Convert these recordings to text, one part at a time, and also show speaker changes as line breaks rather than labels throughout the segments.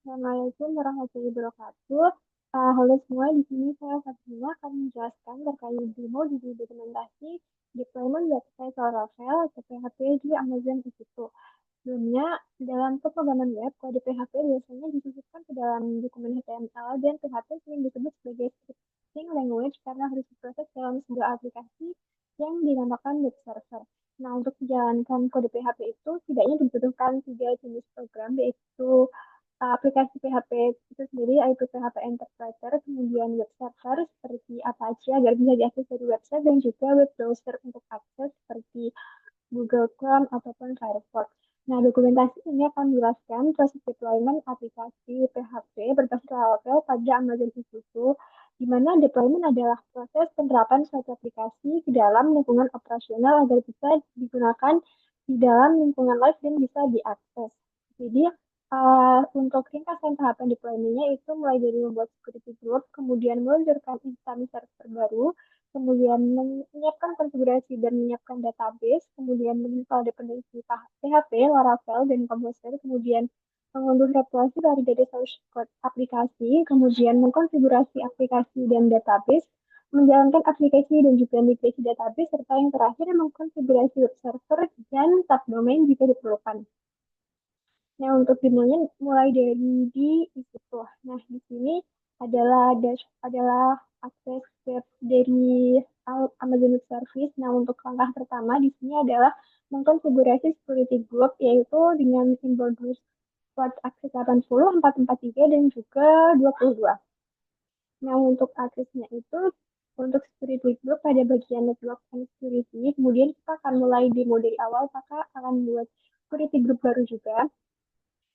Assalamualaikum warahmatullahi wabarakatuh. Halo semua, di sini saya Fatima akan menjelaskan terkait demo di dokumentasi deployment website Laravel atau PHP di Amazon EC2. Sebelumnya, dalam pemrograman web, kode PHP biasanya disisipkan ke dalam dokumen HTML dan PHP sering disebut sebagai scripting language karena harus diproses dalam sebuah aplikasi yang dinamakan web server. Nah, untuk menjalankan kode PHP itu setidaknya dibutuhkan tiga jenis program, yaitu aplikasi PHP itu sendiri, yaitu PHP Interpreter, kemudian web server seperti Apache agar bisa diakses dari website, dan juga web browser untuk akses seperti Google Chrome ataupun Firefox. Nah, dokumentasi ini akan menjelaskan proses deployment aplikasi PHP berbasis Laravel pada Amazon EC2, di mana deployment adalah proses penerapan suatu aplikasi ke dalam lingkungan operasional agar bisa digunakan di dalam lingkungan live dan bisa diakses. Jadi, untuk ringkasan tahapan deployment-nya itu mulai dari membuat security group, kemudian meluncurkan instansi server baru, kemudian menyiapkan konfigurasi dan menyiapkan database, kemudian menginstal dependensi PHP, Laravel, dan Composer, kemudian mengunduh repository dari data source code aplikasi, kemudian mengkonfigurasi aplikasi dan database, menjalankan aplikasi dan juga migrasi database, serta yang terakhir mengkonfigurasi web server dan subdomain jika diperlukan. Nah, untuk demonya mulai dari di itu. Nah, di sini adalah akses web dari Amazon Web Service. Nah, untuk langkah pertama di sini adalah mengkonfigurasi security group, yaitu dengan simbol port akses 80, 443, dan juga 22. Nah, untuk aksesnya itu, untuk security group pada bagian network and security, kemudian kita akan mulai demo dari awal, maka akan buat security group baru juga.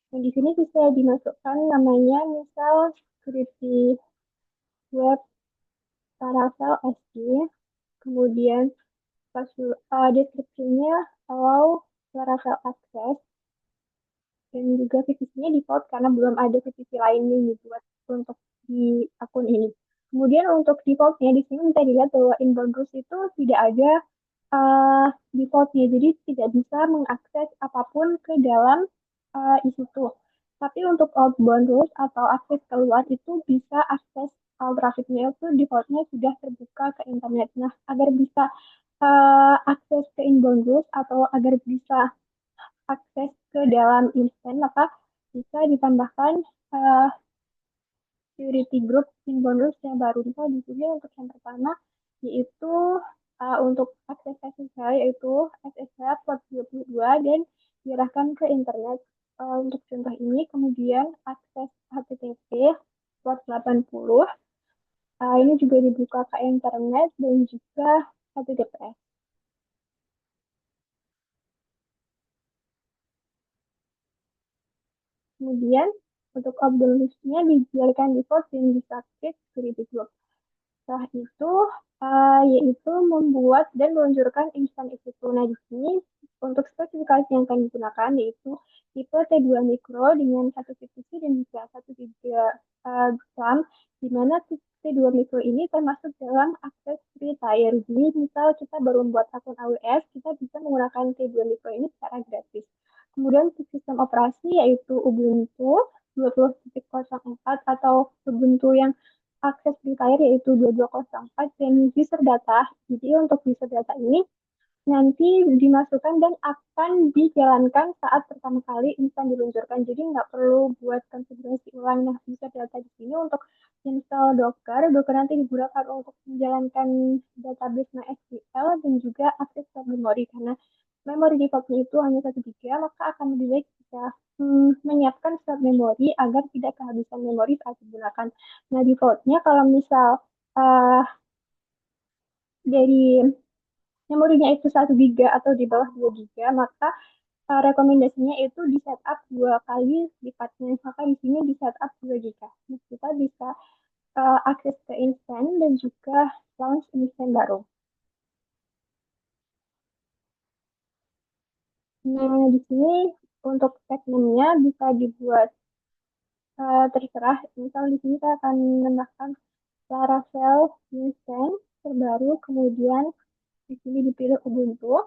Nah, di sini bisa dimasukkan namanya misal security web Laravel SG, kemudian deskripsinya allow Laravel access, dan juga PVC-nya default karena belum ada PVC lain yang dibuat untuk di akun ini. Kemudian untuk defaultnya di sini bisa dilihat bahwa inbound rules itu tidak ada defaultnya, jadi tidak bisa mengakses apapun ke dalam isi itu. Tapi untuk outbound rules atau akses keluar itu bisa akses trafficnya itu defaultnya sudah terbuka ke internet. Nah, agar bisa akses ke inbound rules atau agar bisa akses ke dalam instance, maka bisa ditambahkan uh, security group in bonus yang baru. Misal di sini untuk yang pertama yaitu untuk akses SSH, yaitu SSH port 22 dan diarahkan ke internet. Untuk contoh ini, kemudian akses HTTP port 80, ini juga dibuka ke internet, dan juga HTTPS. Kemudian untuk observasinya dibiarkan default dan disaktif security group. Setelah itu, yaitu membuat dan meluncurkan instan EC2. Nah, di sini untuk spesifikasi yang akan digunakan yaitu tipe T2 Micro dengan satu CPC dan juga 1 GB RAM, di mana T2 Micro ini termasuk dalam akses free tier. Jadi, misal kita baru membuat akun AWS, kita bisa menggunakan T2 Micro ini secara gratis. Kemudian untuk sistem operasi yaitu Ubuntu 20.04 atau Ubuntu yang akses free tier yaitu 2204, dan user data. Jadi untuk user data ini nanti dimasukkan dan akan dijalankan saat pertama kali instan diluncurkan. Jadi nggak perlu buat konfigurasi ulang. Nah, user data di sini untuk install Docker. Docker nanti digunakan untuk menjalankan database MySQL dan juga akses ke memori. Karena memori defaultnya itu hanya 1 GB, maka akan lebih baik jika menyiapkan slot memori agar tidak kehabisan memori saat digunakan. Nah, defaultnya kalau misal uh, dari memorinya itu 1 GB atau di bawah 2 GB, maka rekomendasinya itu di setup 2 kali lipatnya. Maka di sini di setup 2 GB. Nah, kita bisa akses ke instant dan juga launch instant baru. Nah, di sini untuk segmennya bisa dibuat terserah. Misal di sini saya akan menambahkan Laravel instant terbaru, kemudian di sini dipilih Ubuntu.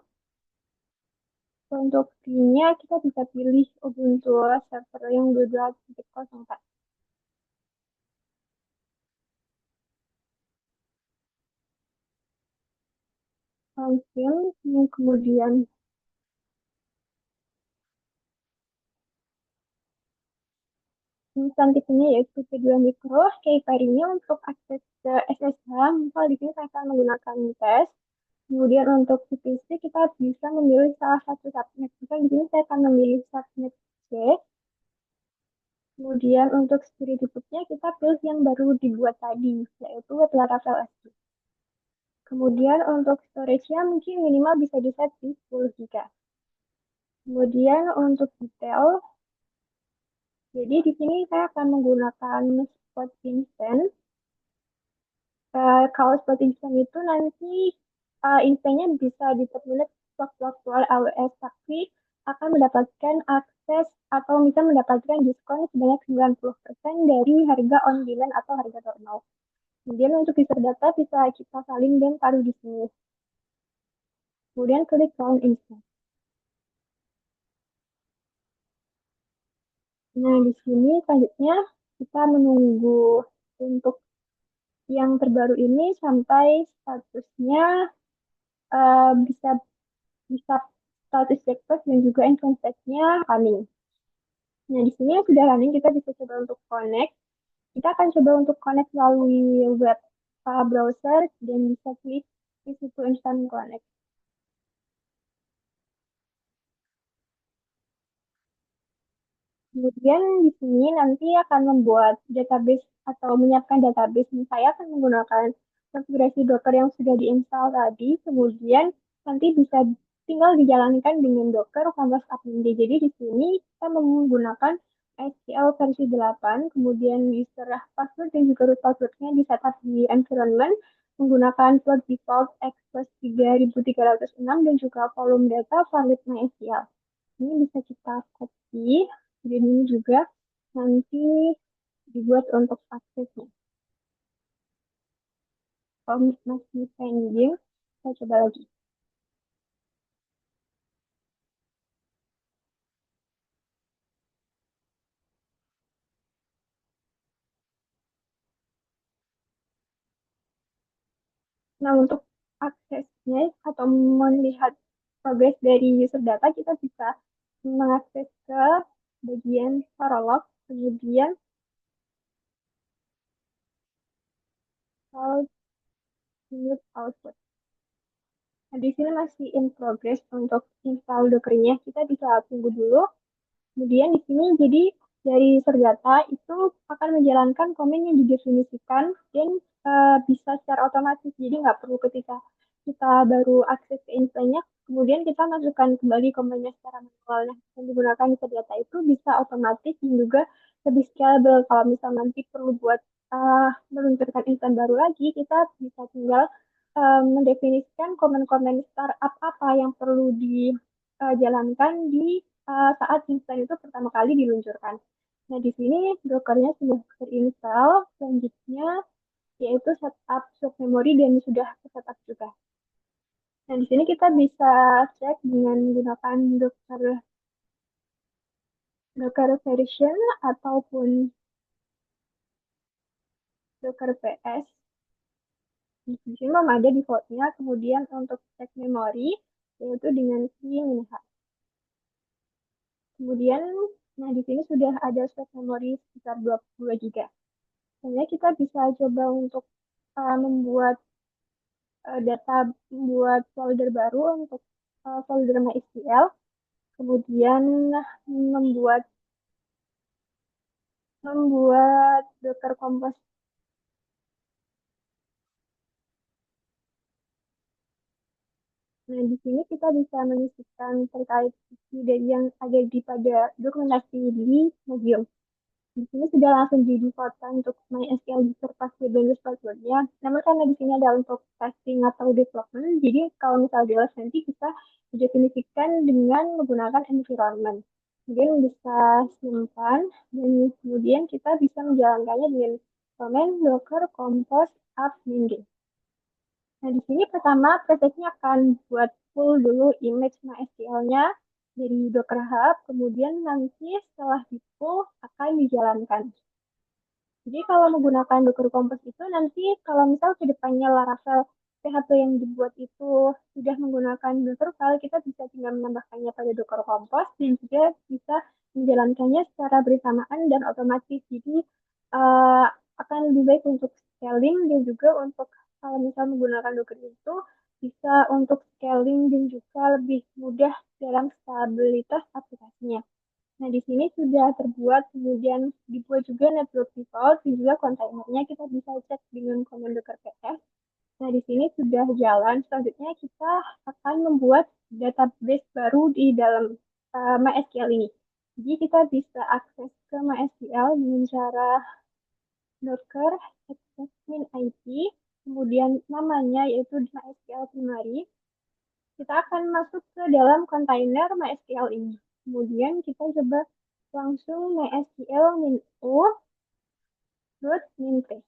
Untuk skill-nya kita bisa pilih Ubuntu server yang 22.04. Skill, kemudian instantifnya yaitu V2 Micro, key pairnya untuk akses ke SSH, misal di sini saya akan menggunakan tes. Kemudian untuk VPC kita bisa memilih salah satu subnet. Misal di sini saya akan memilih subnet C. Kemudian untuk security bootnya kita pilih yang baru dibuat tadi, yaitu Laravel SP. Kemudian untuk storage-nya mungkin minimal bisa di set di 10 GB. Kemudian untuk detail, jadi di sini saya akan menggunakan Spot Instance. Kalau Spot Instance itu nanti instance-nya bisa diterminologi waktu-waktu AWS, tapi akan mendapatkan akses atau bisa mendapatkan diskon sebanyak 90% dari harga on demand atau harga normal. Kemudian untuk user data bisa kita salin dan taruh di sini. Kemudian klik Run Instance. Nah, di sini selanjutnya kita menunggu untuk yang terbaru ini sampai statusnya bisa bisa status checkbox dan juga endpoint state-nya running. Nah, di sini yang sudah running kita bisa coba untuk connect. Kita akan coba untuk connect melalui web browser dan bisa klik di situ instant connect. Kemudian di sini nanti akan membuat database atau menyiapkan database. Saya akan menggunakan konfigurasi Docker yang sudah diinstal tadi. Kemudian nanti bisa tinggal dijalankan dengan Docker Canvas AppND. Jadi di sini kita menggunakan SQL versi 8, kemudian diserah password dan juga root passwordnya di setup di environment menggunakan float default Express 3306 dan juga volume data valid MySQL. Ini bisa kita copy, dan ini juga nanti dibuat untuk aksesnya. Kalau masih pending, saya coba lagi. Nah, untuk aksesnya atau melihat progres dari user data, kita bisa mengakses ke bagian Paralog, kemudian output. Nah, di sini masih in progress untuk install Docker-nya. Kita bisa tunggu dulu. Kemudian di sini jadi dari Serdata itu akan menjalankan komen yang didefinisikan dan bisa secara otomatis. Jadi nggak perlu ketika kita baru akses ke instance kemudian kita masukkan kembali komennya secara manual. Nah, yang digunakan di Serdata itu bisa otomatis dan juga lebih scalable. Kalau misal nanti perlu buat meluncurkan instance baru lagi, kita bisa tinggal mendefinisikan komen-komen startup apa yang perlu dijalankan di saat instance itu pertama kali diluncurkan. Nah, di sini Docker-nya sudah terinstall. Selanjutnya yaitu setup swap memory dan sudah setup juga. Nah, di sini kita bisa cek dengan menggunakan Docker version ataupun Docker VS. Di sini memang ada default-nya. Kemudian untuk cek memori yaitu dengan -h. Kemudian, nah di sini sudah ada set memori sekitar 22 GB. Sebenarnya kita bisa coba untuk membuat data, membuat folder baru untuk folder MySQL. Kemudian membuat membuat Docker Compose. Nah, di sini kita bisa menyisipkan terkait dari yang ada di pada dokumentasi di Medium. Di sini sudah langsung di defaultkan untuk MySQL user password dan use passwordnya. Namun karena di sini ada untuk testing atau development, jadi kalau misalnya di LS nanti kita definisikan dengan menggunakan environment. Kemudian bisa simpan dan kemudian kita bisa menjalankannya dengan command docker compose up minggu. Nah, di sini pertama prosesnya akan buat full dulu image MySQL-nya. dari Docker Hub, kemudian nanti setelah itu akan dijalankan. Jadi kalau menggunakan Docker Compose itu nanti kalau misal ke depannya Laravel PHP yang dibuat itu sudah menggunakan Docker file, kita bisa tinggal menambahkannya pada Docker Compose dan juga bisa menjalankannya secara bersamaan dan otomatis. Jadi eh, akan lebih baik untuk scaling dan juga untuk kalau misal menggunakan Docker itu bisa untuk scaling dan juga lebih mudah dalam stabilitas aplikasinya. Nah, di sini sudah terbuat, kemudian dibuat juga network default, dan juga kontainernya kita bisa cek dengan command docker ps. Nah, di sini sudah jalan. Selanjutnya kita akan membuat database baru di dalam MySQL ini. Jadi kita bisa akses ke MySQL dengan cara docker access min IP, kemudian namanya yaitu MySQL primary. Kita akan masuk ke dalam kontainer MySQL ini. Kemudian kita coba langsung MySQL min u root min p.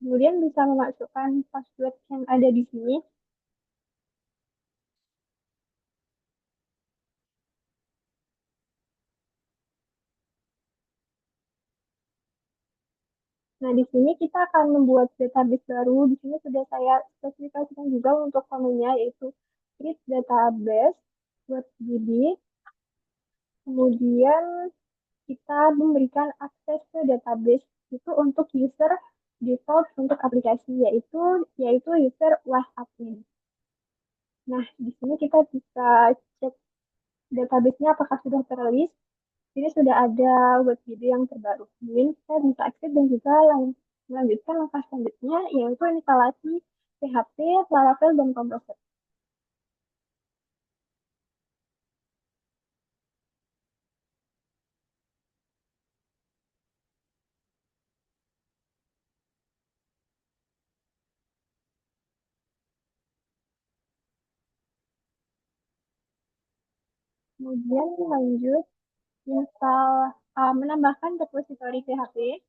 Kemudian bisa memasukkan password yang ada di sini. Nah, di sini kita akan membuat database baru. Di sini sudah saya spesifikasikan juga untuk komennya yaitu create database buat DB. Kemudian kita memberikan akses ke database itu untuk user default untuk aplikasi yaitu user was admin. Nah, di sini kita bisa cek database-nya apakah sudah terlist. Ini sudah ada web video yang terbaru. Kemudian kita bisa akses dan juga melanjutkan langkah selanjutnya yaitu instalasi PHP, Laravel, dan Composer. Kemudian lanjut menambahkan repository PHP.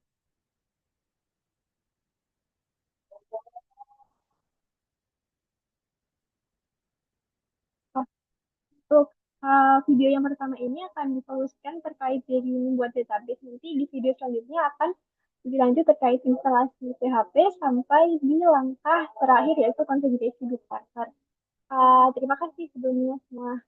Untuk video yang pertama ini akan difokuskan terkait dari membuat database. Nanti di video selanjutnya akan dilanjut terkait instalasi PHP sampai di langkah terakhir yaitu konfigurasi bootstrapper. Terima kasih sebelumnya semua.